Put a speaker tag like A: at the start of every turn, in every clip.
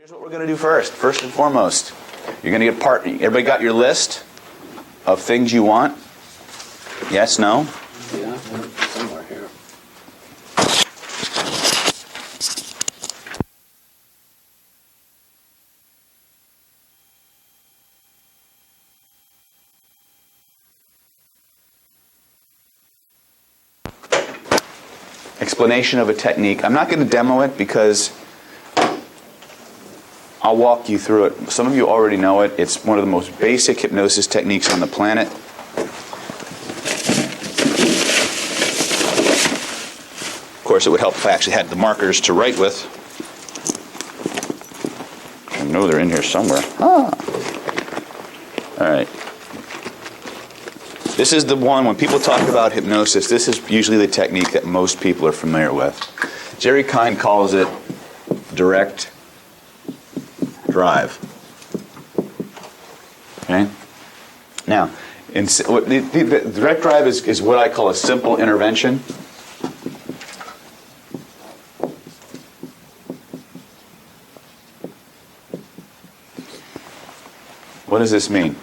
A: Here's what we're going to do first. First and foremost, you're going to get everybody got your list of things you want? Yes, no?
B: Yeah, somewhere here.
A: Explanation of a technique. I'm not going to demo it because I'll walk you through it. Some of you already know it. It's one of the most basic hypnosis techniques on the planet. Of course, it would help if I actually had the markers to write with. I know they're in here somewhere. All right. This is the one, when people talk about hypnosis, this is usually the technique that most people are familiar with. Jerry Kind calls it direct drive. Okay? Now, the direct drive is what I call a simple intervention. What does this mean?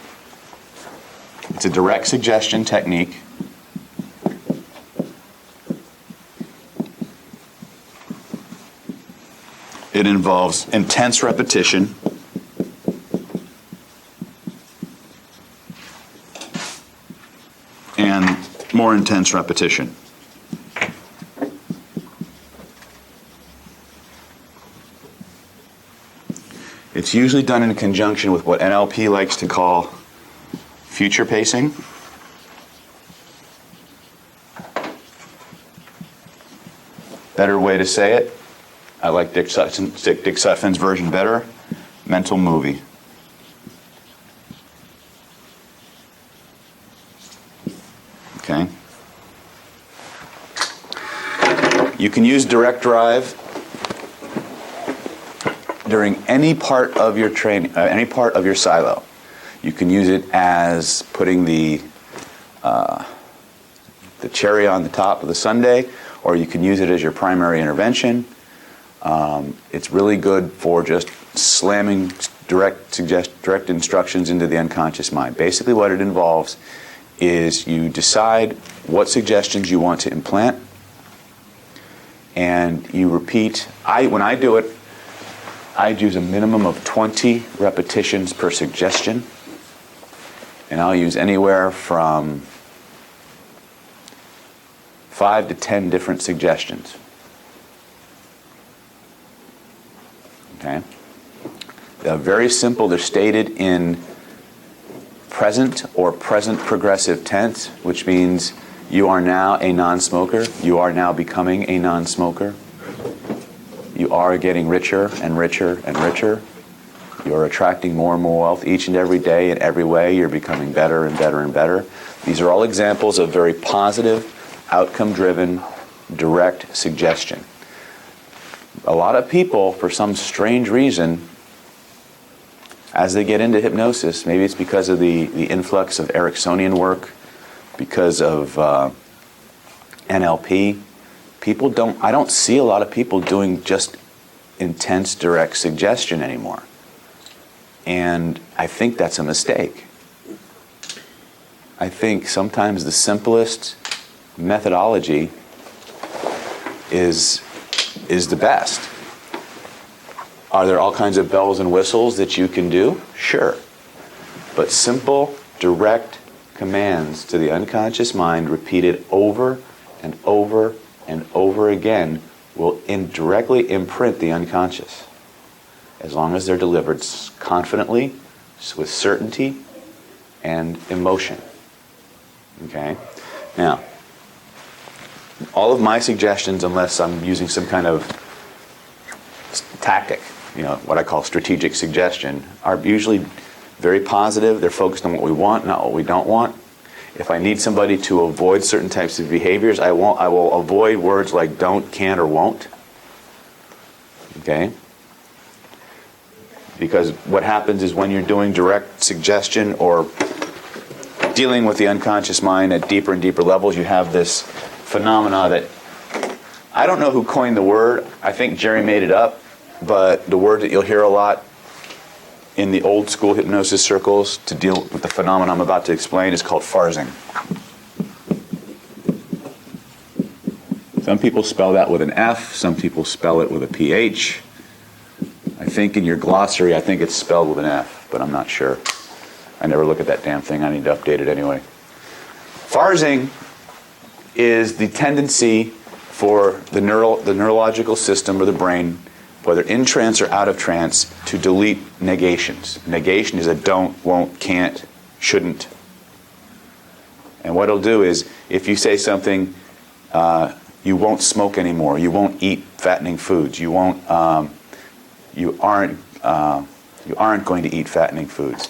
A: It's a direct suggestion technique. It involves intense repetition. And more intense repetition. It's usually done in conjunction with what NLP likes to call future pacing. Better way to say it, I like Dick Sutphin's version better, mental movie. Okay? You can use direct drive during any part of your training, any part of your silo. You can use it as putting the cherry on the top of the sundae, or you can use it as your primary intervention. It's really good for just slamming direct instructions into the unconscious mind. Basically what it involves is you decide what suggestions you want to implant, and you repeat. When I do it, I'd use a minimum of 20 repetitions per suggestion, and I'll use anywhere from 5 to 10 different suggestions. Okay? They're very simple. They're stated in present or present progressive tense, which means you are now a non-smoker. You are now becoming a non-smoker. You are getting richer and richer and richer. You're attracting more and more wealth each and every day in every way. You're becoming better and better and better. These are all examples of very positive, outcome-driven, direct suggestion. A lot of people, for some strange reason, as they get into hypnosis, maybe it's because of the influx of Ericksonian work, because of NLP, I don't see a lot of people doing just intense direct suggestion anymore. And I think that's a mistake. I think sometimes the simplest methodology is the best. Are there all kinds of bells and whistles that you can do? Sure. But simple, direct commands to the unconscious mind repeated over and over and over again will indirectly imprint the unconscious, as long as they're delivered confidently, with certainty and emotion. Okay? Now, all of my suggestions, unless I'm using some kind of tactic, what I call strategic suggestion, are usually very positive. They're focused on what we want, not what we don't want. If I need somebody to avoid certain types of behaviors, I will avoid words like don't, can't, or won't. Okay? Because what happens is when you're doing direct suggestion or dealing with the unconscious mind at deeper and deeper levels, you have this phenomena that I don't know who coined the word. I think Jerry made it up. but the word that you'll hear a lot in the old school hypnosis circles to deal with the phenomenon I'm about to explain is called pharsing. Some people spell that with an F, some people spell it with a PH. I think in your glossary, I think it's spelled with an F, but I'm not sure. I never look at that damn thing. I need to update it anyway. Pharsing is the tendency for the neurological system or the brain, whether in trance or out of trance, to delete negations. Negation is a don't, won't, can't, shouldn't. And what it'll do is, if you say something, you won't smoke anymore, you won't eat fattening foods, you aren't going to eat fattening foods.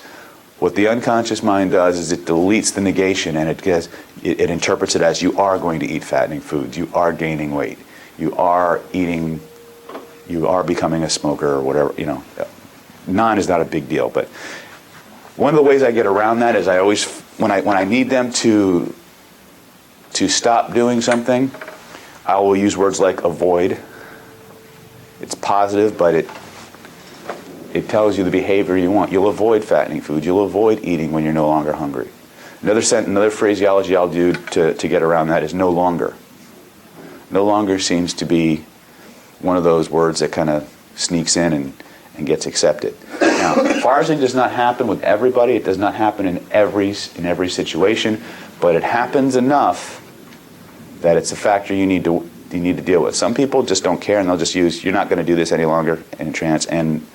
A: What the unconscious mind does is it deletes the negation, and it interprets it as you are going to eat fattening foods, you are gaining weight, you are becoming a smoker or whatever. None is not a big deal, but one of the ways I get around that is I always, when I need them to stop doing something, I will use words like avoid. It's positive, but it tells you the behavior you want. You'll avoid fattening foods. You'll avoid eating when you're no longer hungry. Another phraseology I'll do to get around that is no longer. No longer seems to be one of those words that kind of sneaks in and gets accepted. Now, pharsing does not happen with everybody. It does not happen in every situation, but it happens enough that it's a factor you need to deal with. Some people just don't care, and they'll just use, you're not going to do this any longer in trance, and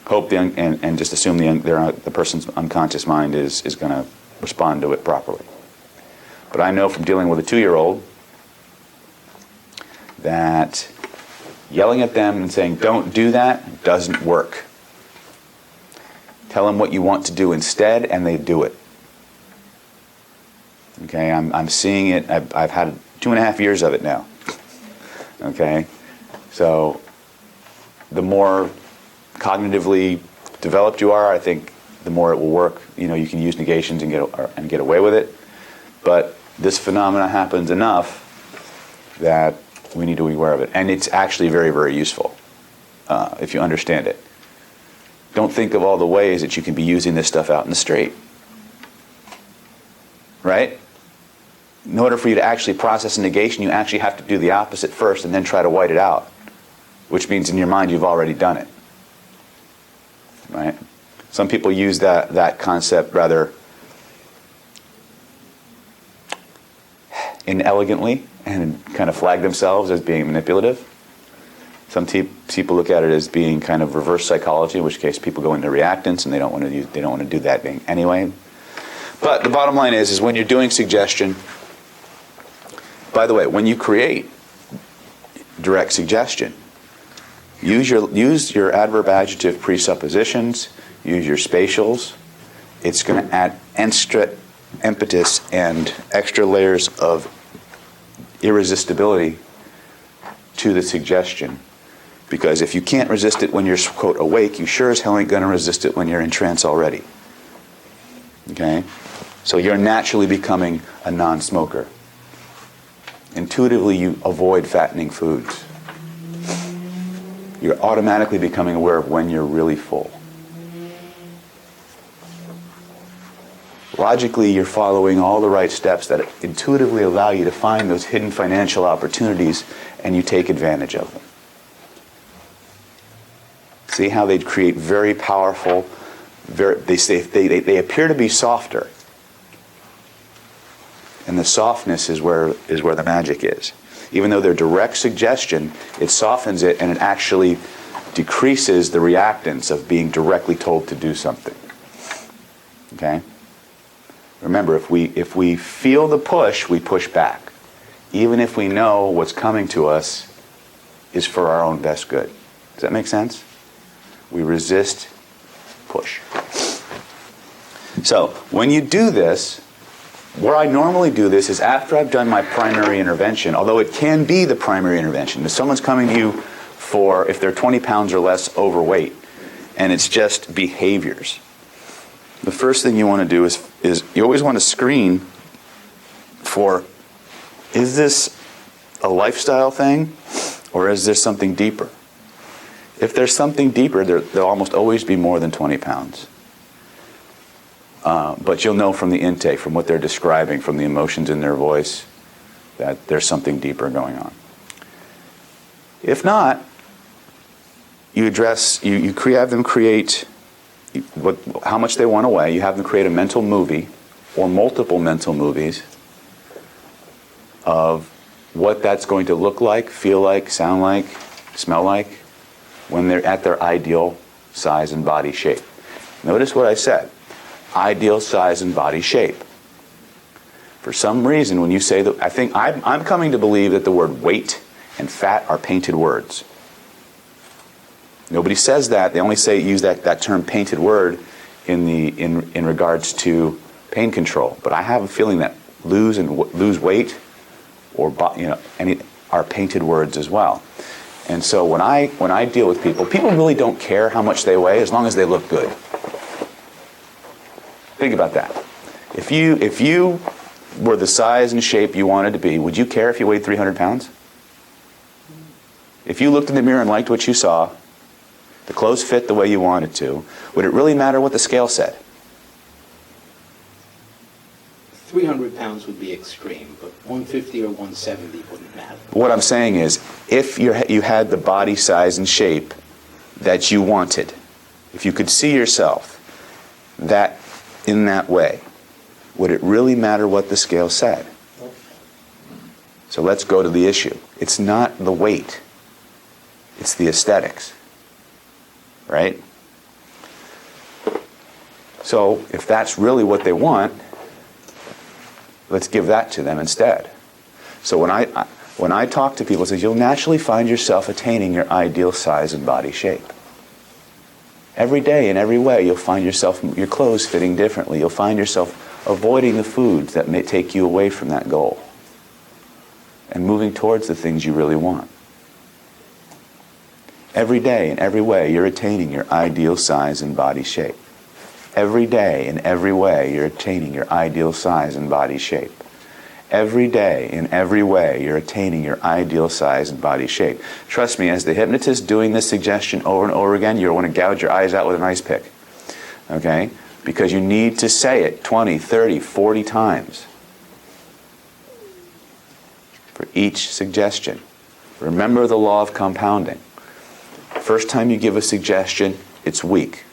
A: hope and just assume the person's unconscious mind is going to respond to it properly. But I know from dealing with a 2-year-old that yelling at them and saying, don't do that, doesn't work. Tell them what you want to do instead, and they do it. Okay, I'm seeing it. I've had 2.5 years of it now. Okay, so the more cognitively developed you are, I think the more it will work. You can use negations and get away with it. But this phenomena happens enough that we need to be aware of it. And it's actually very, very useful if you understand it. Don't think of all the ways that you can be using this stuff out in the street. Right? In order for you to actually process a negation, you actually have to do the opposite first and then try to white it out. Which means in your mind you've already done it. Right? Some people use that concept rather inelegantly and kind of flag themselves as being manipulative. Some people look at it as being kind of reverse psychology, in which case people go into reactance and they don't want to do that thing anyway. But the bottom line is when you're doing suggestion, by the way, when you create direct suggestion, use your adverb adjective presuppositions, use your spatials. It's going to add extra impetus and extra layers of irresistibility to the suggestion. Because if you can't resist it when you're, quote, awake, you sure as hell ain't going to resist it when you're in trance already. Okay? So you're naturally becoming a non-smoker. Intuitively, you avoid fattening foods. You're automatically becoming aware of when you're really full. Logically, you're following all the right steps that intuitively allow you to find those hidden financial opportunities, and you take advantage of them. See how they create very powerful, they appear to be softer. And the softness is where the magic is. Even though they're direct suggestion, it softens it and it actually decreases the reactance of being directly told to do something. Okay? Remember, if we feel the push, we push back. Even if we know what's coming to us is for our own best good. Does that make sense? We resist push. So, when you do this, where I normally do this is after I've done my primary intervention, although it can be the primary intervention. If someone's coming to you if they're 20 pounds or less overweight, and it's just behaviors, the first thing you want to do is you always want to screen for, is this a lifestyle thing, or is there something deeper? If there's something deeper, there'll almost always be more than 20 pounds. But you'll know from the intake, from what they're describing, from the emotions in their voice, that there's something deeper going on. If not, you have them create how much they want to weigh. You have them create a mental movie or multiple mental movies of what that's going to look like, feel like, sound like, smell like when they're at their ideal size and body shape. Notice what I said. Ideal size and body shape. For some reason, when you say that, I'm coming to believe that the word weight and fat are painted words. Nobody says that. They only use that term painted word in regards to pain control. But I have a feeling that lose weight or are painted words as well. And so when I deal with people really don't care how much they weigh as long as they look good. Think about that. If you were the size and shape you wanted to be, would you care if you weighed 300 pounds? If you looked in the mirror and liked what you saw, the clothes fit the way you wanted to, would it really matter what the scale said?
B: 300 pounds would be extreme, but 150 or 170 wouldn't matter.
A: What I'm saying is, if you had the body size and shape that you wanted, if you could see yourself in that way, would it really matter what the scale said? So let's go to the issue. It's not the weight. It's the aesthetics. Right? So if that's really what they want, let's give that to them instead. So when I talk to people, it says you'll naturally find yourself attaining your ideal size and body shape. Every day in every way, you'll find yourself, your clothes fitting differently. You'll find yourself avoiding the foods that may take you away from that goal and moving towards the things you really want. Every day in every way, you're attaining your ideal size and body shape. Every day in every way, you're attaining your ideal size and body shape. Every day in every way, you're attaining your ideal size and body shape. Trust me, as the hypnotist doing this suggestion over and over again, you'll want to gouge your eyes out with an ice pick. Okay? Because you need to say it 20, 30, 40 times for each suggestion. Remember the law of compounding. First time you give a suggestion, it's weak.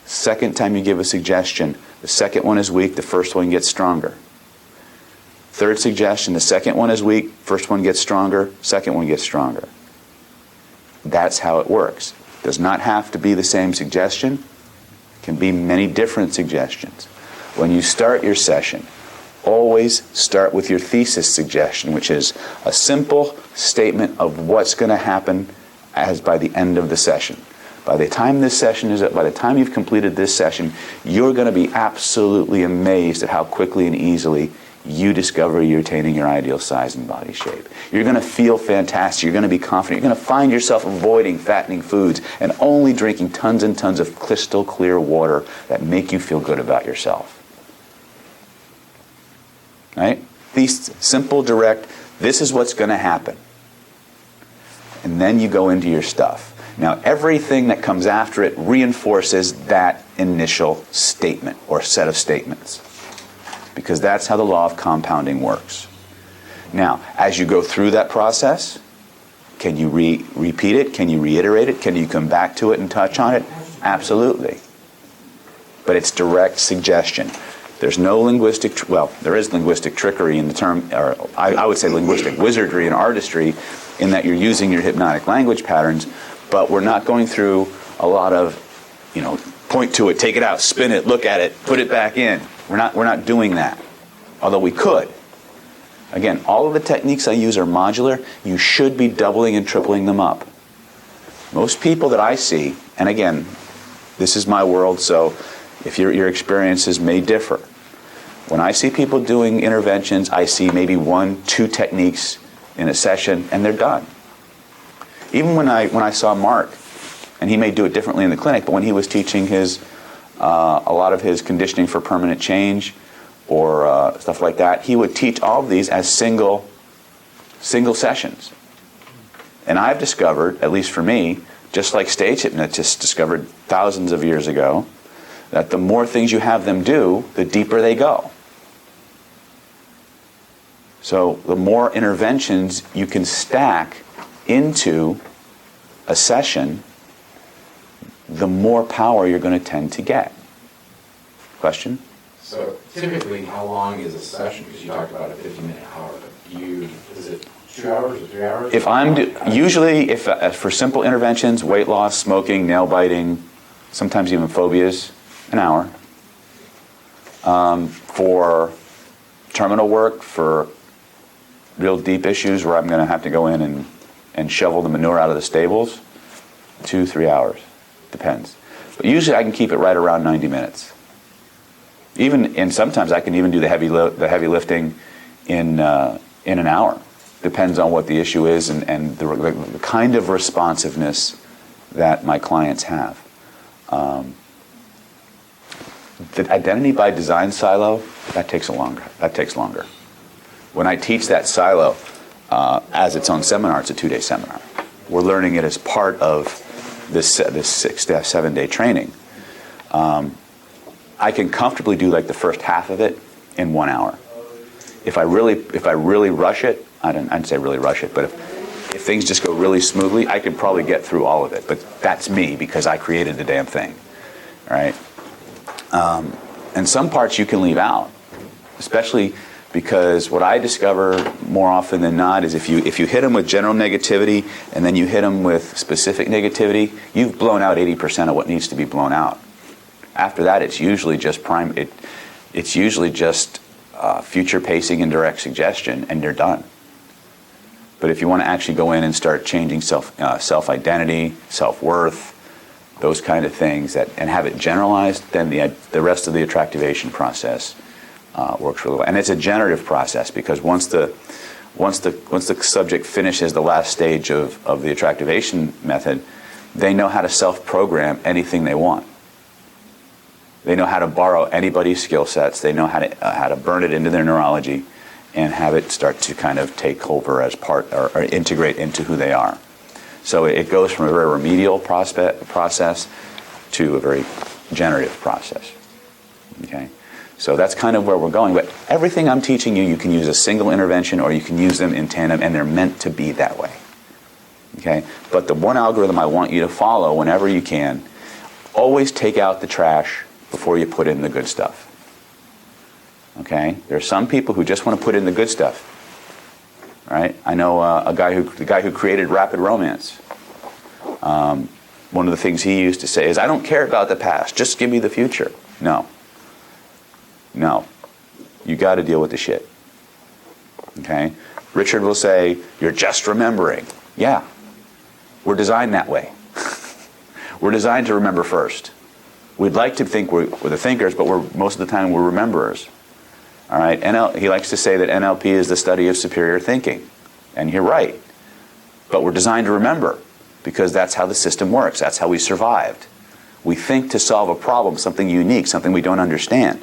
A: Second time you give a suggestion, the second one is weak, the first one gets stronger. Third suggestion, the second one is weak, first one gets stronger, second one gets stronger. That's how it works. Does not have to be the same suggestion. It can be many different suggestions. When you start your session, always start with your thesis suggestion, which is a simple statement of what's going to happen by the end of the session. By the time this session is up, by the time you've completed this session, you're going to be absolutely amazed at how quickly and easily you discover you're attaining your ideal size and body shape. You're going to feel fantastic. You're going to be confident. You're going to find yourself avoiding fattening foods and only drinking tons and tons of crystal clear water that make you feel good about yourself. Right? These simple, direct, this is what's going to happen. And then you go into your stuff. Now, everything that comes after it reinforces that initial statement or set of statements, because that's how the law of compounding works. Now, as you go through that process, can you repeat it? Can you reiterate it? Can you come back to it and touch on it? Absolutely. But it's direct suggestion. There's no there is linguistic trickery in the term, or I would say linguistic wizardry and artistry, in that you're using your hypnotic language patterns, but we're not going through a lot of, point to it, take it out, spin it, look at it, put it back in. We're not doing that, although we could. Again, all of the techniques I use are modular. You should be doubling and tripling them up. Most people that I see, and again, this is my world, so if your experiences may differ. When I see people doing interventions, I see maybe 1-2 techniques in a session, and they're done. Even when I saw Mark, and he may do it differently in the clinic, but when he was teaching a lot of his conditioning for permanent change or stuff like that, he would teach all of these as single sessions. And I've discovered, at least for me, just like stage hypnotists discovered thousands of years ago, that the more things you have them do, the deeper they go. So the more interventions you can stack into a session, the more power you're going to tend to get. Question?
C: So typically, how long is a session? Because you talked about a 50-minute hour. Is it 2 hours or 3 hours?
A: If usually, for simple interventions, weight loss, smoking, nail biting, sometimes even phobias, an hour. For terminal work, for real deep issues where I'm going to have to go in and shovel the manure out of the stables, 2-3 hours. Depends. But usually I can keep it right around 90 minutes. And sometimes I can even do the heavy lifting in an hour. Depends on what the issue is and the kind of responsiveness that my clients have. The identity by design silo, that takes longer. When I teach that silo as its own seminar, it's a 2-day seminar. We're learning it as part of this 6 to 7 day training. I can comfortably do like the first half of it in 1 hour. If I really rush it, I'd say really rush it, but if things just go really smoothly, I could probably get through all of it. But that's me because I created the damn thing, right? And some parts you can leave out, especially because what I discover more often than not is if you hit them with general negativity and then you hit them with specific negativity, you've blown out 80% of what needs to be blown out. After that, it's usually just future pacing and direct suggestion, and you're done. But if you want to actually go in and start changing self-identity, self-worth, those kind of things, and have it generalized, then the rest of the attractivation process works really well. And it's a generative process because once the subject finishes the last stage of the attractivation method, they know how to self-program anything they want. They know how to borrow anybody's skill sets. They know how to burn it into their neurology and have it start to kind of take over as part or integrate into who they are. So it goes from a very remedial process to a very generative process. Okay? So that's kind of where we're going. But everything I'm teaching you can use a single intervention or you can use them in tandem, and they're meant to be that way. Okay? But the one algorithm I want you to follow whenever you can, always take out the trash before you put in the good stuff. Okay? There are some people who just want to put in the good stuff. Right? I know the guy who created rapid romance. One of the things he used to say is, I don't care about the past, just give me the future. No. You got to deal with the shit. Okay? Richard will say, you're just remembering. Yeah. We're designed that way. We're designed to remember first. We'd like to think we're the thinkers, but most of the time we're rememberers. All right? He likes to say that NLP is the study of superior thinking. And you're right. But we're designed to remember because that's how the system works. That's how we survived. We think to solve a problem, something unique, something we don't understand.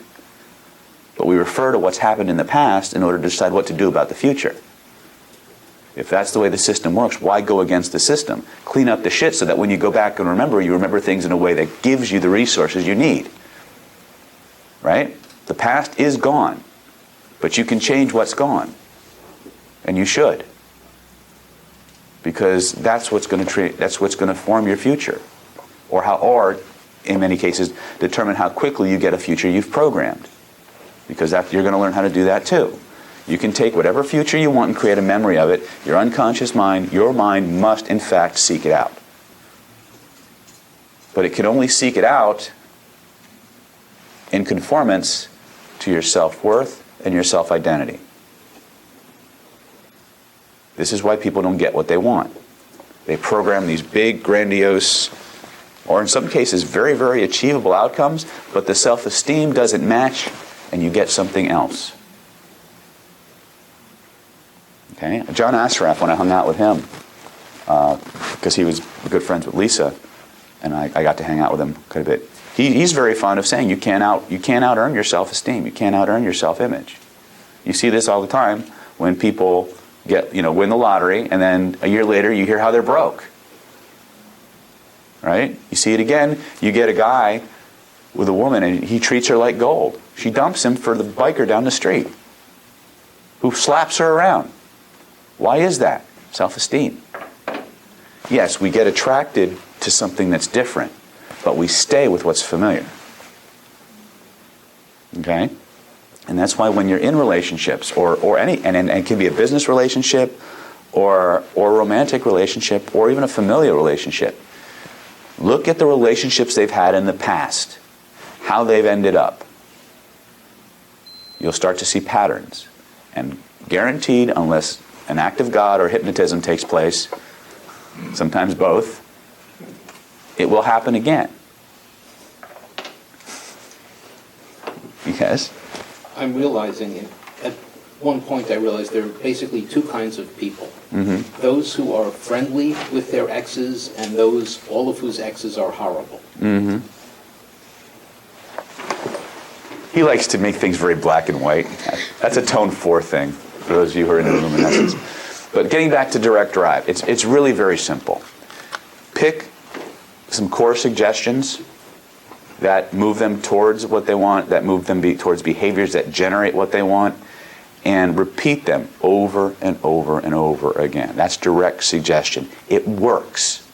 A: But we refer to what's happened in the past in order to decide what to do about the future. If that's the way the system works, why go against the system? Clean up the shit so that when you go back and remember, you remember things in a way that gives you the resources you need. Right? The past is gone. But you can change what's gone. And you should. Because that's what's going to form your future. Or in many cases, determine how quickly you get a future you've programmed. Because you're going to learn how to do that too. You can take whatever future you want and create a memory of it. Your unconscious mind, your mind must in fact seek it out. But it can only seek it out in conformance to your self-worth and your self-identity. This is why people don't get what they want. They program these big, grandiose, or in some cases very, very achievable outcomes, but the self-esteem doesn't match, and you get something else. Okay? John Asraf, when I hung out with him, because he was good friends with Lisa, and I got to hang out with him quite a bit. He's very fond of saying you can't out-earn your self-esteem. You can't out-earn your self-image. You see this all the time when people win the lottery, and then a year later you hear how they're broke. right? You see it again. You get a guy with a woman and he treats her like gold. She dumps him for the biker down the street who slaps her around. Why is that? Self-esteem. Yes, we get attracted to something that's different, but we stay with what's familiar. Okay? And that's why when you're in relationships, or any, and it can be a business relationship, or a romantic relationship, or even a familial relationship, look at the relationships they've had in the past, how they've ended up. You'll start to see patterns. And guaranteed, unless an act of God or hypnotism takes place, sometimes both, it will happen again. Yes?
B: I'm realizing it. At one point I realized there are basically two kinds of people.
A: Mm-hmm.
B: Those who are friendly with their exes and those all of whose exes are horrible.
A: Mm-hmm. He likes to make things very black and white. That's a tone 4 thing, for those of you who are into luminescence. But getting back to direct drive, it's really very simple. Pick some core suggestions that move them towards what they want, that move them towards behaviors that generate what they want, and repeat them over and over and over again. That's direct suggestion. It works.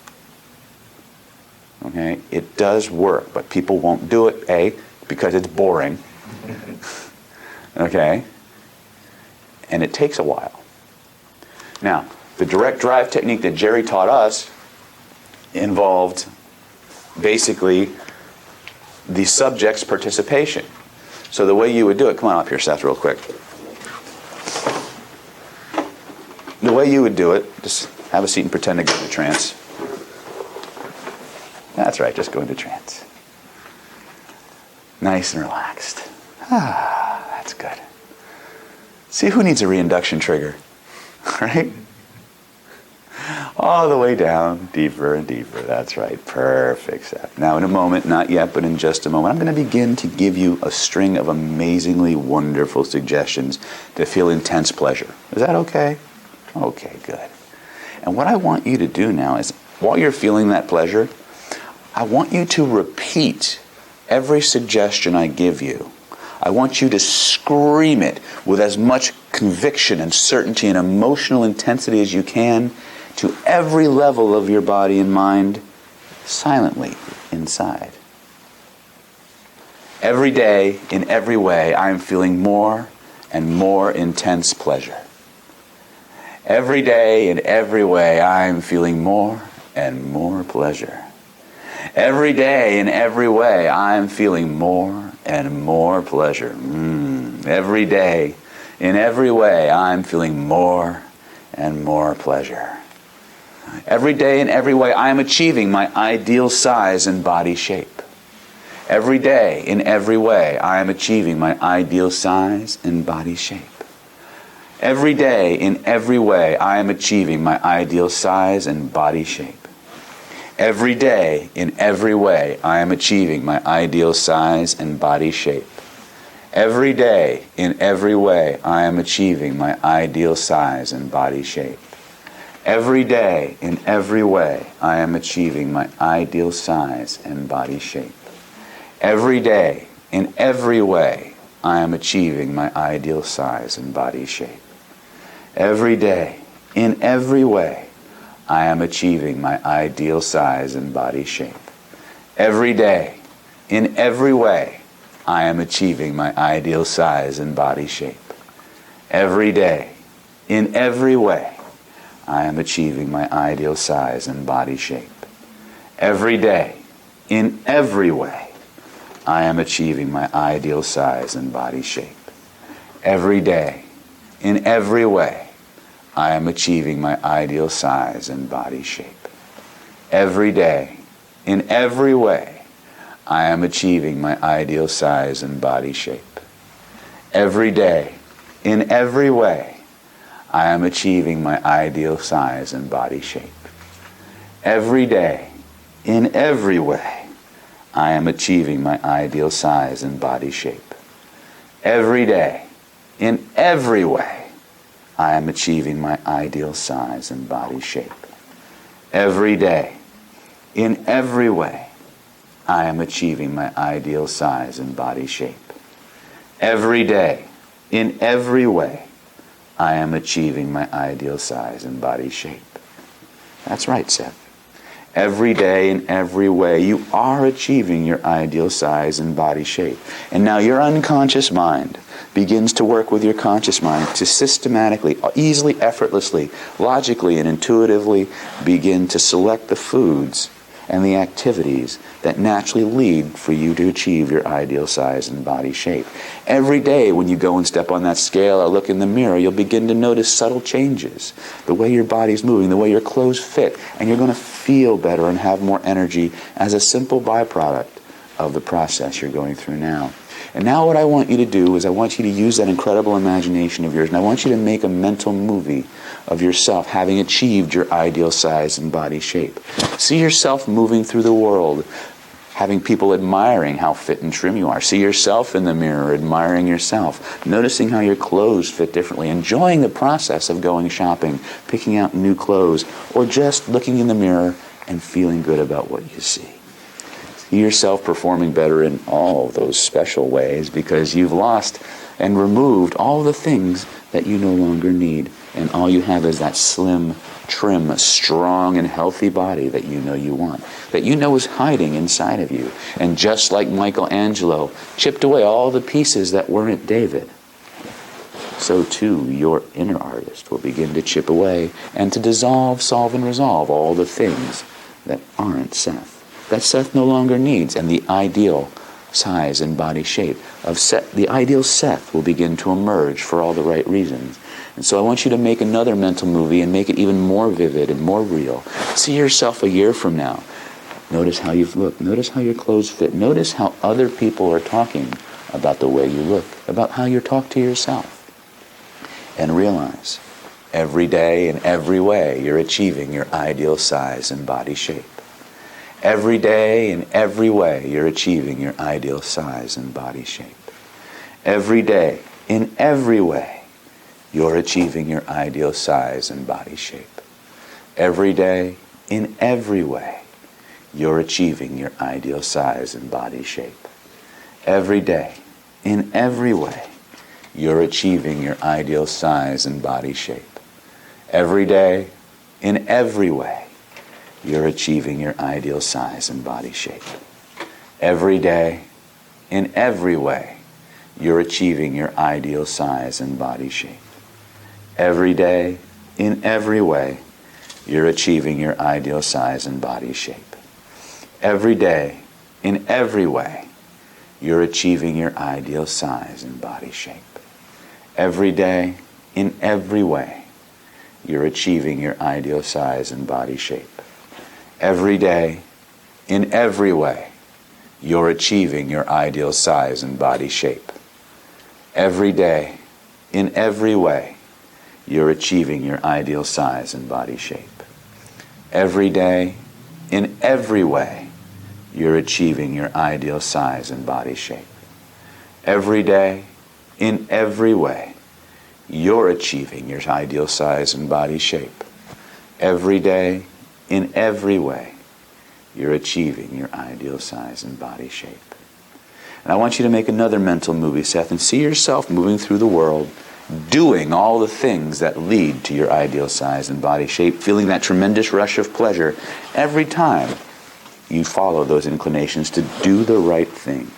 A: Okay? It does work, but people won't do it, A, because it's boring. Okay? And it takes a while. Now, the direct drive technique that Jerry taught us involved basically the subject's participation. So the way you would do it, come on up here, Seth, real quick. The way you would do it, just have a seat and pretend to go into trance. That's right, just go into trance. Nice and relaxed. Ah, that's good. See, who needs a reinduction trigger? Right? All the way down, deeper and deeper. That's right. Perfect, Seth. Now, in a moment, not yet, but in just a moment, I'm going to begin to give you a string of amazingly wonderful suggestions to feel intense pleasure. Is that okay? Okay, good. And what I want you to do now is, while you're feeling that pleasure, I want you to repeat every suggestion I give you. I want you to scream it with as much conviction and certainty and emotional intensity as you can to every level of your body and mind, silently inside. Every day, in every way, I am feeling more and more intense pleasure. Every day, in every way, I am feeling more and more pleasure. Every day, in every way, I am feeling more and more pleasure. Every day, in every way, I am feeling more and more pleasure. Every day, in every way, I am achieving my ideal size and body shape. Every day, in every way, I am achieving my ideal size and body shape. Every day, in every way, I am achieving my ideal size and body shape. Every day, in every way, I am achieving my ideal size and body shape. Every day, in every way, I am achieving my ideal size and body shape. Every day, in every way, I am achieving my ideal size and body shape. Every day, in every way, I am achieving my ideal size and body shape. Every day, in every way, I am achieving my ideal size and body shape. Every day, in every way, I am achieving my ideal size and body shape. Every day, in every way, I am achieving my ideal size and body shape. Every day, in every way, I am achieving my ideal size and body shape. Every day, in every way, I am achieving my ideal size and body shape. Every day, in every way, I am achieving my ideal size and body shape. Every day, in every way, I am achieving my ideal size and body shape. Every day, in every way, I am achieving my ideal size and body shape. Every day, in every way, I am achieving my ideal size and body shape. Every day, in every way, I am achieving my ideal size and body shape. Every day, in every way, I am achieving my ideal size and body shape. That's right, Seth. Every day, in every way, you are achieving your ideal size and body shape. And now your unconscious mind begins to work with your conscious mind to systematically, easily, effortlessly, logically, and intuitively begin to select the foods and the activities that naturally lead for you to achieve your ideal size and body shape. Every day when you go and step on that scale or look in the mirror, you'll begin to notice subtle changes. The way your body's moving, the way your clothes fit, and you're going to feel better and have more energy as a simple byproduct of the process you're going through now. And now what I want you to do is I want you to use that incredible imagination of yours, and I want you to make a mental movie of yourself having achieved your ideal size and body shape. See yourself moving through the world, having people admiring how fit and trim you are. See yourself in the mirror, admiring yourself, noticing how your clothes fit differently, enjoying the process of going shopping, picking out new clothes, or just looking in the mirror and feeling good about what you see. See yourself performing better in all those special ways because you've lost and removed all the things that you no longer need. And all you have is that slim, trim, strong, and healthy body that you know you want, that you know is hiding inside of you. And just like Michelangelo chipped away all the pieces that weren't David, so too your inner artist will begin to chip away and to dissolve, solve, and resolve all the things that aren't Seth, that Seth no longer needs. And the ideal size and body shape of Seth, the ideal Seth, will begin to emerge for all the right reasons. And so I want you to make another mental movie and make it even more vivid and more real. See yourself a year from now. Notice how you've looked. Notice how your clothes fit. Notice how other people are talking about the way you look, about how you talk to yourself. And realize every day in every way you're achieving your ideal size and body shape. Every day in every way you're achieving your ideal size and body shape. Every day in every way you're achieving your ideal size and body shape. Every day, in every way, you're achieving your ideal size and body shape. Every day, in every way, you're achieving your ideal size and body shape. Every day, in every way, you're achieving your ideal size and body shape. Every day, in every way, you're achieving your ideal size and body shape. Every day, in every way, you're achieving your ideal size and body shape. Every day, in every way, you're achieving your ideal size and body shape. Every day, in every way, you're achieving your ideal size and body shape. Every day, in every way, you're achieving your ideal size and body shape. Every day, in every way, you're achieving your ideal size and body shape. Every day, in every way, you're achieving your ideal size and body shape. Every day, in every way, you're achieving your ideal size and body shape. Every day, in every way, you're achieving your ideal size and body shape. And I want you to make another mental movie, Seth, and see yourself moving through the world, doing all the things that lead to your ideal size and body shape, feeling that tremendous rush of pleasure every time you follow those inclinations to do the right thing.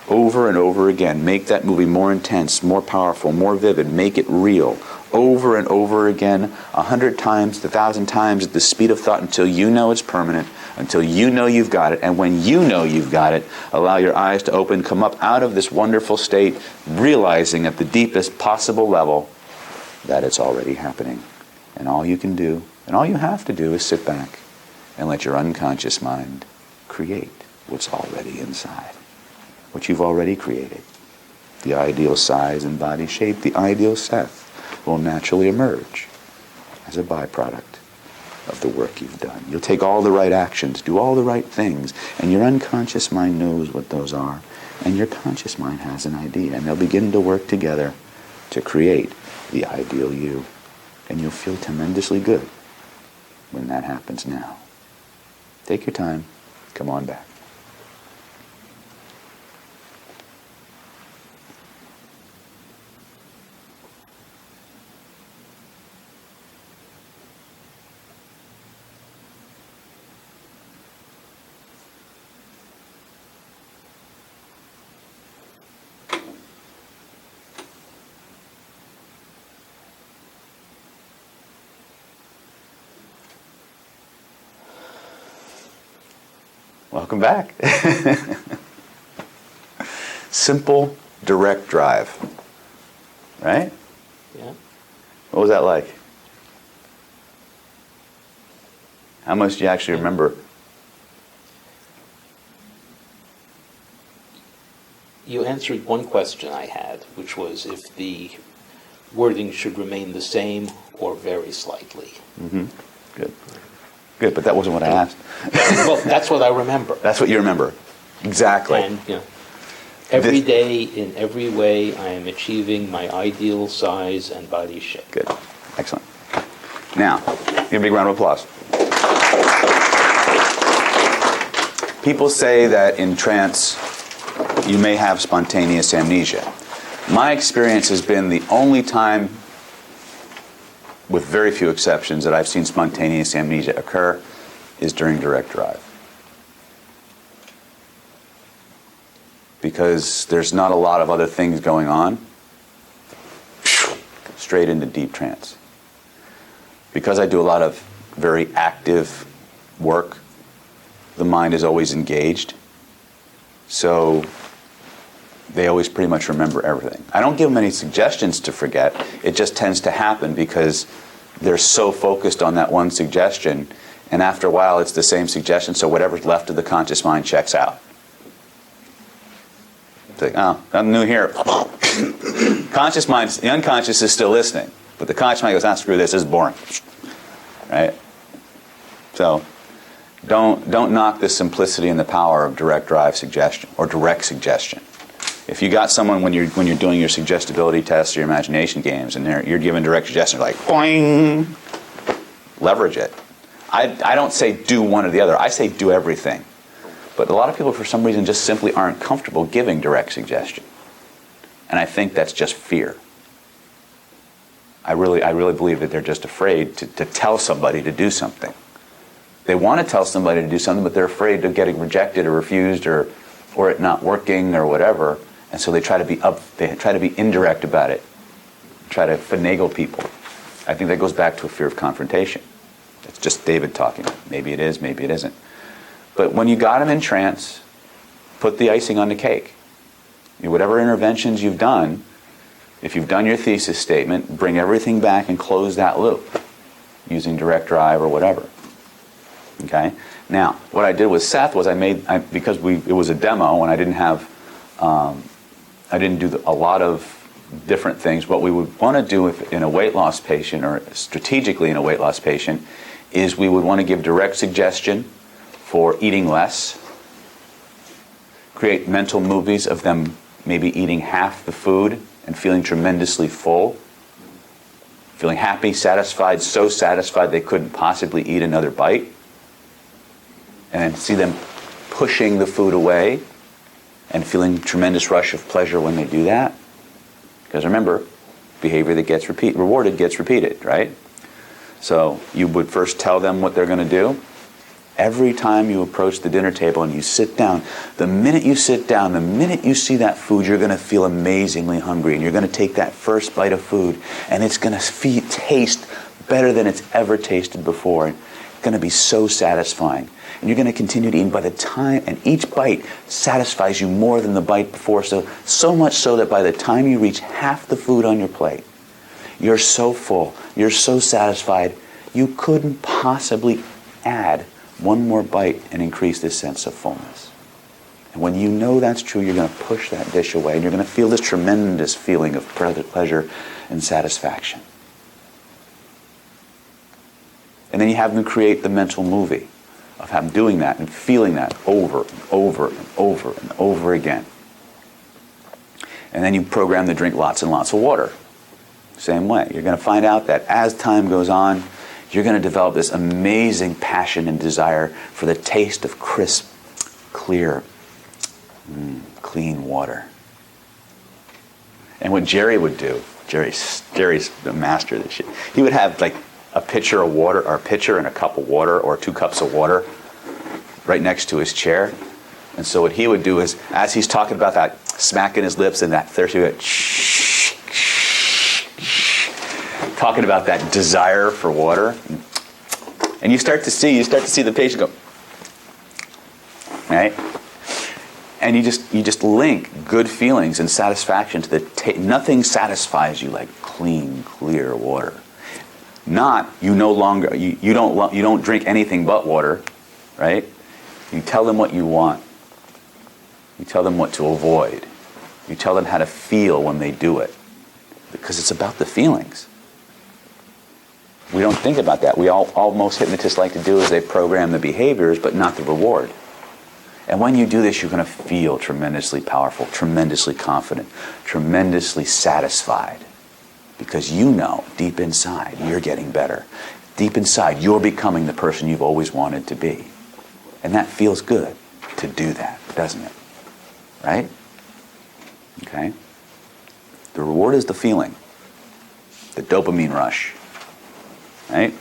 A: Over and over again, make that movie more intense, more powerful, more vivid, make it real. Over and over again, 100 times, 1,000 times at the speed of thought until you know it's permanent, until you know you've got it. And when you know you've got it, allow your eyes to open, come up out of this wonderful state, realizing at the deepest possible level that it's already happening. And all you can do, and all you have to do is sit back and let your unconscious mind create what's already inside, what you've already created. The ideal size and body shape, the ideal Seth, will naturally emerge as a byproduct of the work you've done. You'll take all the right actions, do all the right things, and your unconscious mind knows what those are, and your conscious mind has an idea, and they'll begin to work together to create the ideal you. And you'll feel tremendously good when that happens now. Take your time. Come on back. Welcome back. Simple, direct drive. Right?
B: Yeah.
A: What was that like? How much do you actually remember?
B: You answered one question I had, which was if the wording should remain the same or vary slightly.
A: Mm-hmm. Good. Good, but that wasn't what I asked.
B: Well, that's what I remember.
A: That's what you remember. Exactly.
B: And, every day, in every way, I am achieving my ideal size and body shape.
A: Good. Excellent. Now, give a big round of applause. People say that in trance, you may have spontaneous amnesia. My experience has been the only time, with very few exceptions, that I've seen spontaneous amnesia occur is during direct drive. Because there's not a lot of other things going on. Straight into deep trance. Because I do a lot of very active work, the mind is always engaged. So they always pretty much remember everything. I don't give them any suggestions to forget. It just tends to happen because they're so focused on that one suggestion, and after a while it's the same suggestion, so whatever's left of the conscious mind checks out. It's like, oh, nothing new here. Conscious mind, the unconscious is still listening, but the conscious mind goes, ah, screw this is boring. Right? So don't knock the simplicity and the power of direct drive suggestion or direct suggestion. If you got someone when you're doing your suggestibility tests or your imagination games and you're given direct suggestion, like boing, leverage it. I don't say do one or the other. I say do everything. But a lot of people for some reason just simply aren't comfortable giving direct suggestion. And I think that's just fear. I really believe that they're just afraid to tell somebody to do something. They want to tell somebody to do something, but they're afraid of getting rejected or refused or it not working or whatever. And so they try to be indirect about it, try to finagle people. I think that goes back to a fear of confrontation. It's just David talking. Maybe it is, maybe it isn't. But when you got him in trance, put the icing on the cake. Whatever interventions you've done, if you've done your thesis statement, bring everything back and close that loop using direct drive or whatever. Okay? Now, what I did with Seth was because it was a demo and I didn't do a lot of different things. What we would want to do in a weight loss patient, or strategically in a weight loss patient, is we would want to give direct suggestion for eating less, create mental movies of them maybe eating half the food and feeling tremendously full, feeling happy, satisfied, so satisfied they couldn't possibly eat another bite, and see them pushing the food away and feeling tremendous rush of pleasure when they do that. Because remember, behavior that gets rewarded gets repeated, right? So you would first tell them what they're going to do. Every time you approach the dinner table and you sit down, the minute you sit down, the minute you see that food, you're going to feel amazingly hungry. And you're going to take that first bite of food, and it's going to taste better than it's ever tasted before. It's going to be so satisfying. And you're going to continue to eat by the time, and each bite satisfies you more than the bite before. So much so that by the time you reach half the food on your plate, you're so full, you're so satisfied, you couldn't possibly add one more bite and increase this sense of fullness. And when you know that's true, you're going to push that dish away, and you're going to feel this tremendous feeling of pleasure and satisfaction. And then you have them create the mental movie of them doing that and feeling that over and over and over and over again. And then you program to drink lots and lots of water. Same way. You're going to find out that as time goes on, you're going to develop this amazing passion and desire for the taste of crisp, clear, clean water. And what Jerry would do, Jerry's the master of this shit. He would have like a pitcher of water, or a pitcher and a cup of water, or 2 cups of water right next to his chair. And so what he would do is, as he's talking about that, smacking his lips and that thirst, he would talking about that desire for water. And you start to see the patient go, right? And you just link good feelings and satisfaction to the nothing satisfies you like clean, clear water. Not you no longer you don't drink anything but water, right? You tell them what you want. You tell them what to avoid. You tell them how to feel when they do it, because it's about the feelings. We don't think about that. All most hypnotists like to do is they program the behaviors, but not the reward. And when you do this, you're going to feel tremendously powerful, tremendously confident, tremendously satisfied. Because you know, deep inside, you're getting better. Deep inside, you're becoming the person you've always wanted to be. And that feels good to do that, doesn't it? Right? Okay? The reward is the feeling. The dopamine rush. Right?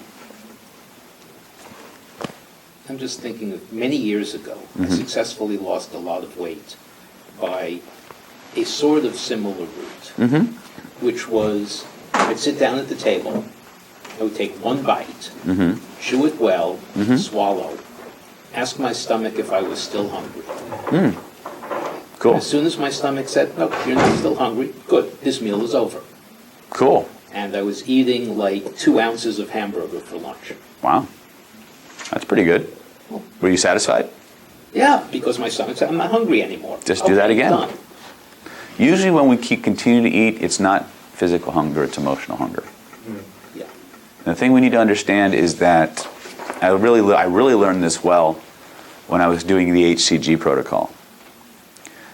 B: I'm just thinking that many years ago, I successfully lost a lot of weight by a sort of similar route, which was I'd sit down at the table, I would take one bite, chew it well, swallow, ask my stomach if I was still hungry.
A: Cool.
B: As soon as my stomach said, no, you're not still hungry, good, this meal is over.
A: Cool.
B: And I was eating like 2 ounces of hamburger for lunch.
A: Wow. That's pretty good. Were you satisfied?
B: Yeah, because my stomach said, I'm not hungry anymore.
A: Just do that again.
B: Done.
A: Usually when we continue to eat, it's not physical hunger, it's emotional hunger.
B: Yeah.
A: And the thing we need to understand is that I really learned this well when I was doing the HCG protocol.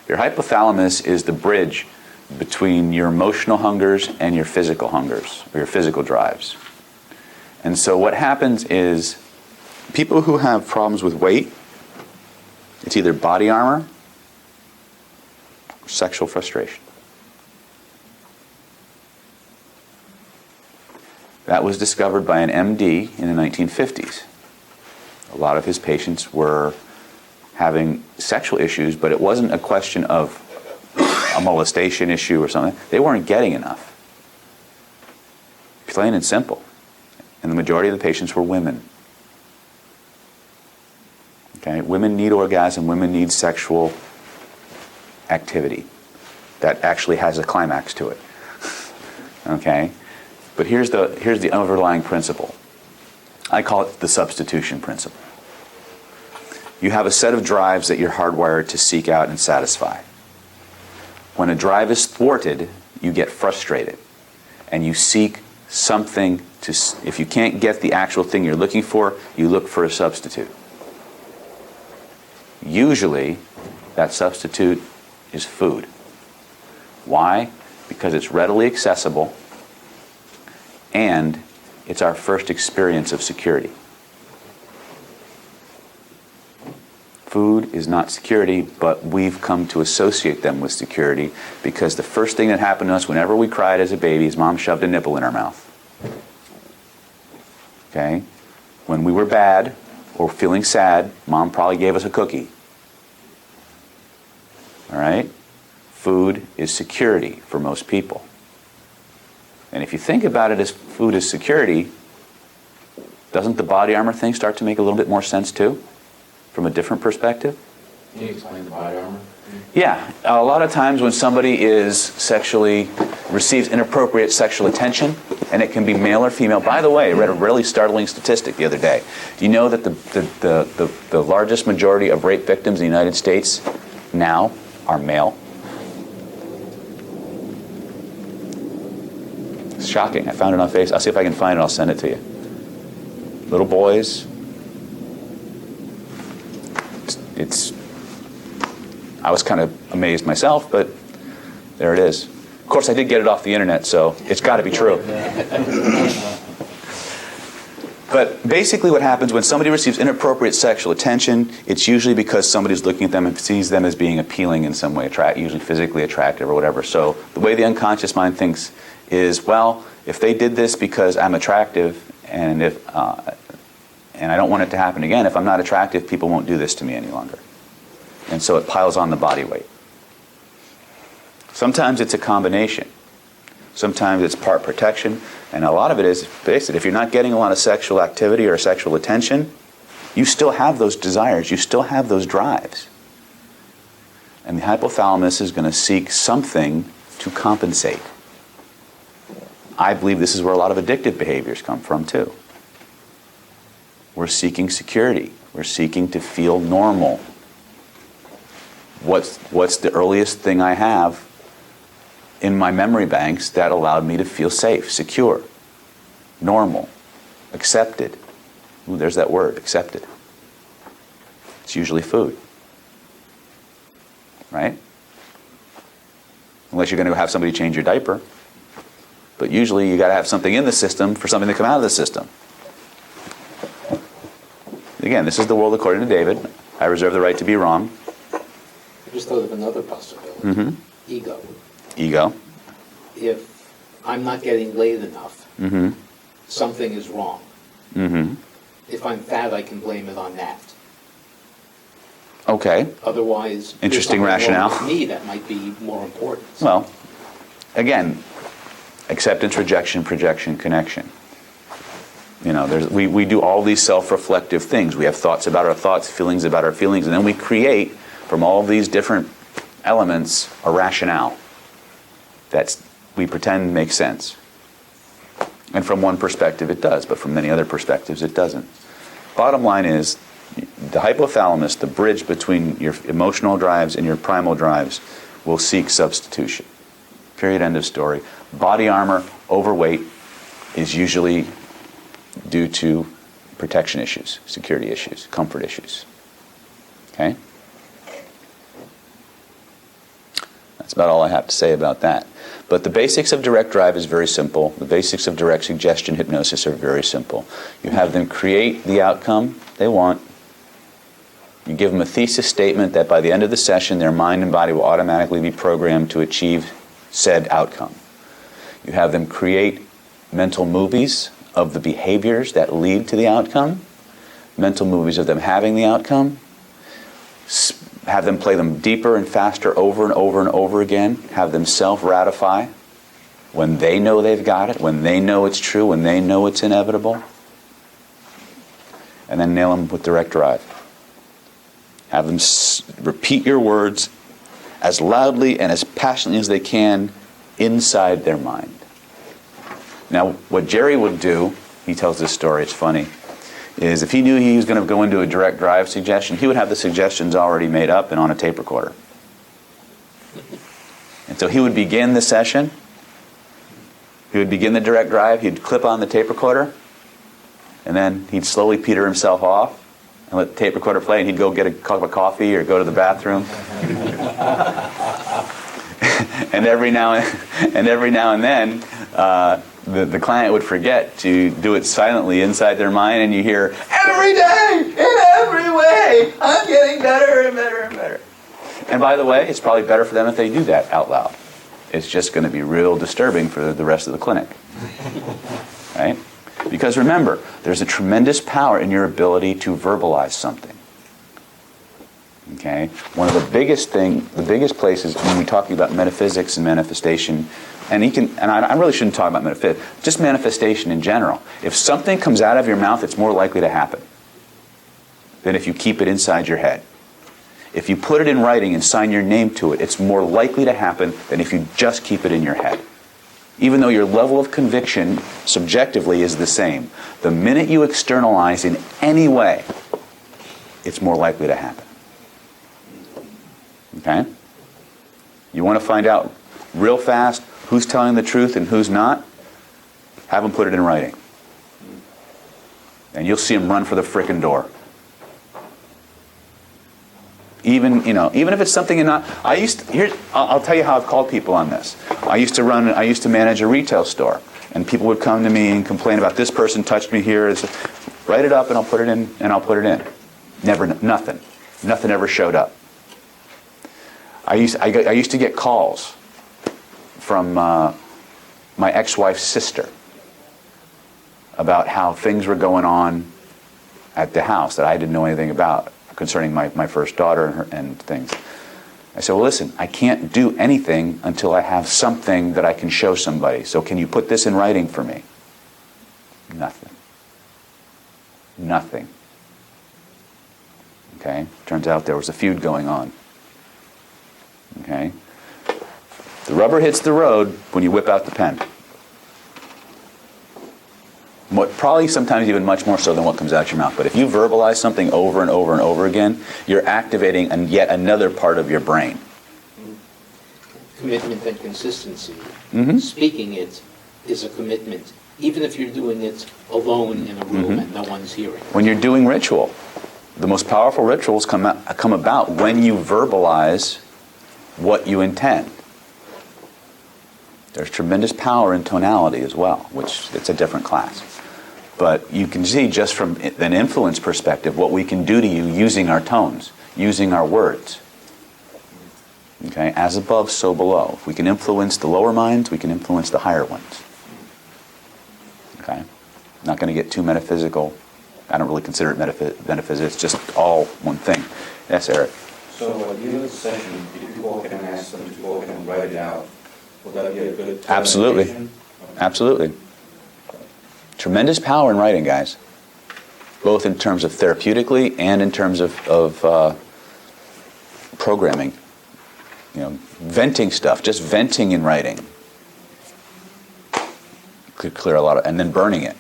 A: Your hypothalamus is the bridge between your emotional hungers and your physical hungers, or your physical drives. And so what happens is people who have problems with weight, it's either body armor or sexual frustration. That was discovered by an MD in the 1950s. A lot of his patients were having sexual issues, but it wasn't a question of a molestation issue or something. They weren't getting enough. Plain and simple. And the majority of the patients were women. Okay? Women need orgasm, women need sexual activity that actually has a climax to it. Okay? But here's the underlying principle. I call it the substitution principle. You have a set of drives that you're hardwired to seek out and satisfy. When a drive is thwarted, you get frustrated. And you seek something to, if you can't get the actual thing you're looking for, you look for a substitute. Usually, that substitute is food. Why? Because it's readily accessible and it's our first experience of security. Food is not security, but we've come to associate them with security because the first thing that happened to us whenever we cried as a baby is Mom shoved a nipple in our mouth. Okay? When we were bad or feeling sad, Mom probably gave us a cookie. All right? Food is security for most people. And if you think about it as food is security, doesn't the body armor thing start to make a little bit more sense too? From a different perspective?
C: Can you explain the body armor?
A: Yeah. A lot of times when somebody receives inappropriate sexual attention, and it can be male or female. By the way, I read a really startling statistic the other day. Do you know that the largest majority of rape victims in the United States now are male? It's shocking. I found it on Facebook. I'll see if I can find it. I'll send it to you. Little boys. I was kind of amazed myself, but there it is. Of course, I did get it off the internet, so it's got to be true. But basically what happens when somebody receives inappropriate sexual attention, it's usually because somebody's looking at them and sees them as being appealing in some way, usually physically attractive or whatever. So the way the unconscious mind thinks is, well, if they did this because I'm attractive and I don't want it to happen again, if I'm not attractive, people won't do this to me any longer. And so it piles on the body weight. Sometimes it's a combination. Sometimes it's part protection, and a lot of it is, face it, if you're not getting a lot of sexual activity or sexual attention, you still have those desires, you still have those drives. And the hypothalamus is going to seek something to compensate. I believe this is where a lot of addictive behaviors come from, too. We're seeking security. We're seeking to feel normal. What's the earliest thing I have in my memory banks that allowed me to feel safe, secure, normal, accepted? Ooh, there's that word, accepted. It's usually food. Right? Unless you're going to have somebody change your diaper. But usually you got to have something in the system for something to come out of the system. Again, this is the world according to David. I reserve the right to be wrong.
B: I just thought of another possibility.
A: Mm-hmm.
B: Ego.
A: Ego.
B: If I'm not getting laid enough,
A: Mm-hmm.
B: something is wrong.
A: Mm-hmm.
B: If I'm fat, I can blame it on that.
A: Okay.
B: Otherwise,
A: Interesting
B: there's something
A: rationale.
B: wrong with me that might be more important.
A: Well, again, acceptance, rejection, projection, connection. You know, we do all these self-reflective things. We have thoughts about our thoughts, feelings about our feelings, and then we create from all these different elements a rationale that we pretend makes sense. And from one perspective it does, but from many other perspectives it doesn't. Bottom line is, the hypothalamus, the bridge between your emotional drives and your primal drives, will seek substitution. Period, end of story. Body armor, overweight, is usually due to protection issues, security issues, comfort issues. Okay? That's about all I have to say about that. But the basics of direct drive is very simple. The basics of direct suggestion hypnosis are very simple. You have them create the outcome they want. You give them a thesis statement that by the end of the session, their mind and body will automatically be programmed to achieve said outcome. You have them create mental movies of the behaviors that lead to the outcome, mental movies of them having the outcome, have them play them deeper and faster over and over and over again, have them self-ratify when they know they've got it, when they know it's true, when they know it's inevitable, and then nail them with direct drive. Have them repeat your words as loudly and as passionately as they can inside their mind. Now, what Jerry would do, he tells this story, it's funny, is if he knew he was going to go into a direct drive suggestion, he would have the suggestions already made up and on a tape recorder. And so he would begin the session, he would begin the direct drive, he'd clip on the tape recorder, and then he'd slowly peter himself off and let the tape recorder play, and he'd go get a cup of coffee or go to the bathroom. and every now and then, the client would forget to do it silently inside their mind, and you hear, every day, in every way, I'm getting better and better and better. And by the way, it's probably better for them if they do that out loud. It's just going to be real disturbing for the rest of the clinic. Right? Because remember, there's a tremendous power in your ability to verbalize something. Okay? One of the biggest places when we're talking about metaphysics and manifestation, and I really shouldn't talk about metaphysics, just manifestation in general. If something comes out of your mouth, it's more likely to happen than if you keep it inside your head. If you put it in writing and sign your name to it, it's more likely to happen than if you just keep it in your head. Even though your level of conviction subjectively is the same, the minute you externalize in any way, it's more likely to happen. Okay? You want to find out real fast who's telling the truth and who's not? Have them put it in writing. And you'll see them run for the frickin' door. Even if it's something not. I'll tell you how I've called people on this. I used to manage a retail store, And people would come to me and complain about this person touched me here. Write it up and I'll put it in, and I'll put it in. Never, nothing. Nothing ever showed up. I used to get calls from my ex-wife's sister about how things were going on at the house that I didn't know anything about concerning my first daughter and things. I said, well, listen, I can't do anything until I have something that I can show somebody. So can you put this in writing for me? Nothing. Nothing. Okay? Turns out there was a feud going on. Okay? The rubber hits the road when you whip out the pen. Probably sometimes even much more so than what comes out your mouth. But if you verbalize something over and over and over again, you're activating yet another part of your brain.
B: Commitment and consistency.
A: Mm-hmm.
B: Speaking it is a commitment, even if you're doing it alone in a room and no one's hearing.
A: When you're doing ritual, the most powerful rituals come about when you verbalize what you intend. There's tremendous power in tonality as well, which it's a different class. But you can see just from an influence perspective what we can do to you using our tones, using our words. Okay? As above, so below. If we can influence the lower minds, we can influence the higher ones. Okay? Not going to get too metaphysical. I don't really consider it metaphysics. It's just all one thing. Yes, Eric?
D: So at the end of the session, if you walk in and ask them to go ahead and write it out, will that be a good
A: Absolutely.
D: indication?
A: Absolutely. Tremendous power in writing, guys. Both in terms of therapeutically and in terms of programming. You know, venting stuff, just venting in writing could clear a lot of, and then burning it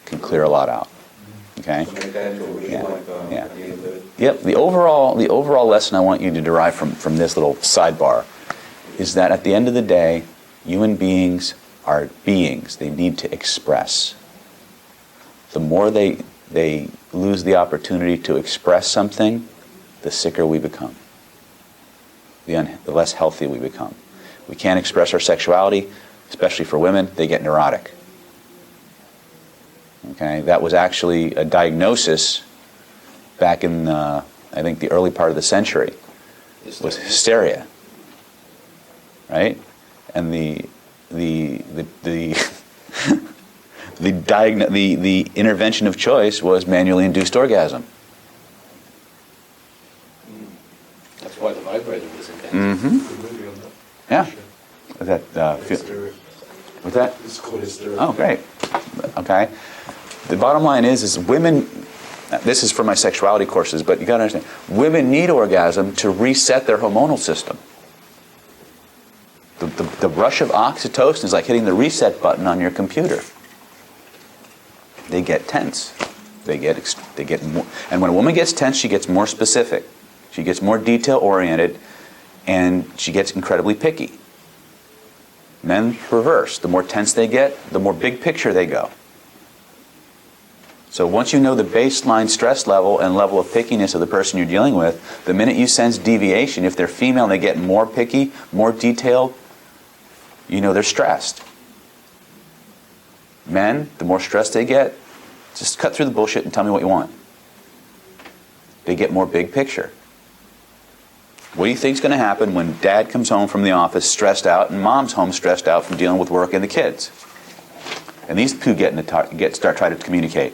A: can clear a lot out. Okay?
D: So make that into a ritual,
A: Yeah. Yeah.
D: at the end of it.
A: Yep. The overall lesson I want you to derive from this little sidebar is that at the end of the day, human beings are beings. They need to express. The more they lose the opportunity to express something, the sicker we become. The less healthy we become. We can't express our sexuality, especially for women. They get neurotic. Okay, that was actually a diagnosis back in I think the early part of the century. Was hysteria, right? And the intervention of choice was manually induced orgasm.
B: That's why the vibrator was invented.
A: Mm-hmm. Yeah. Was that?
E: It's called hysteria.
A: Oh, great. Okay. The bottom line is women. This is for my sexuality courses, but you got to understand, women need orgasm to reset their hormonal system. The rush of oxytocin is like hitting the reset button on your computer. They get tense. They get more, and when a woman gets tense, she gets more specific. She gets more detail oriented, and she gets incredibly picky. Men reverse. The more tense they get, the more big picture they go. So once you know the baseline stress level and level of pickiness of the person you're dealing with, the minute you sense deviation, if they're female and they get more picky, more detailed, you know they're stressed. Men, the more stressed they get, just cut through the bullshit and tell me what you want. They get more big picture. What do you think is going to happen when dad comes home from the office stressed out and mom's home stressed out from dealing with work and the kids? And these two start trying to communicate.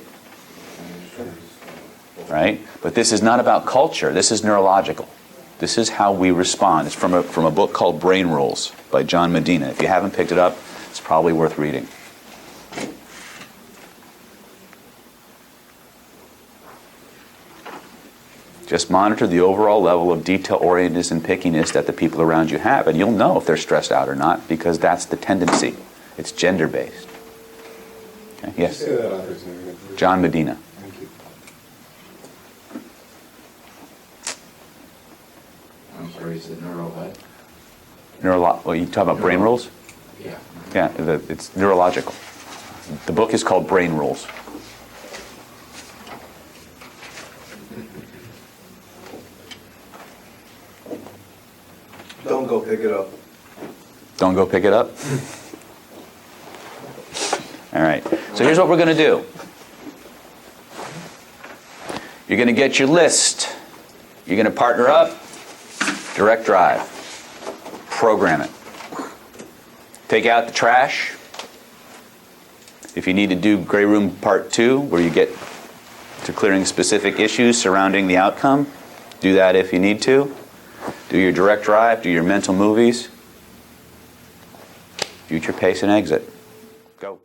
A: Right? But this is not about culture. This is neurological. This is how we respond. It's from a book called Brain Rules by John Medina. If you haven't picked it up, it's probably worth reading. Just monitor the overall level of detail-orientedness and pickiness that the people around you have, and you'll know if they're stressed out or not, because that's the tendency. It's gender-based. Okay? Yes?
E: Say that author's name again, please.
A: John Medina.
E: Thank you.
C: I'm sorry, is it neuro what?
A: Well, you talk about brain rules?
C: Yeah.
A: Yeah, it's neurological. The book is called Brain Rules.
E: Don't go pick it up.
A: Don't go pick it up. All right. So here's what we're going to do. You're going to get your list. You're going to partner up, direct drive, program it. Take out the trash. If you need to do Gray Room Part 2, where you get to clearing specific issues surrounding the outcome, do that if you need to. Do your direct drive, do your mental movies. Future pace and exit. Go.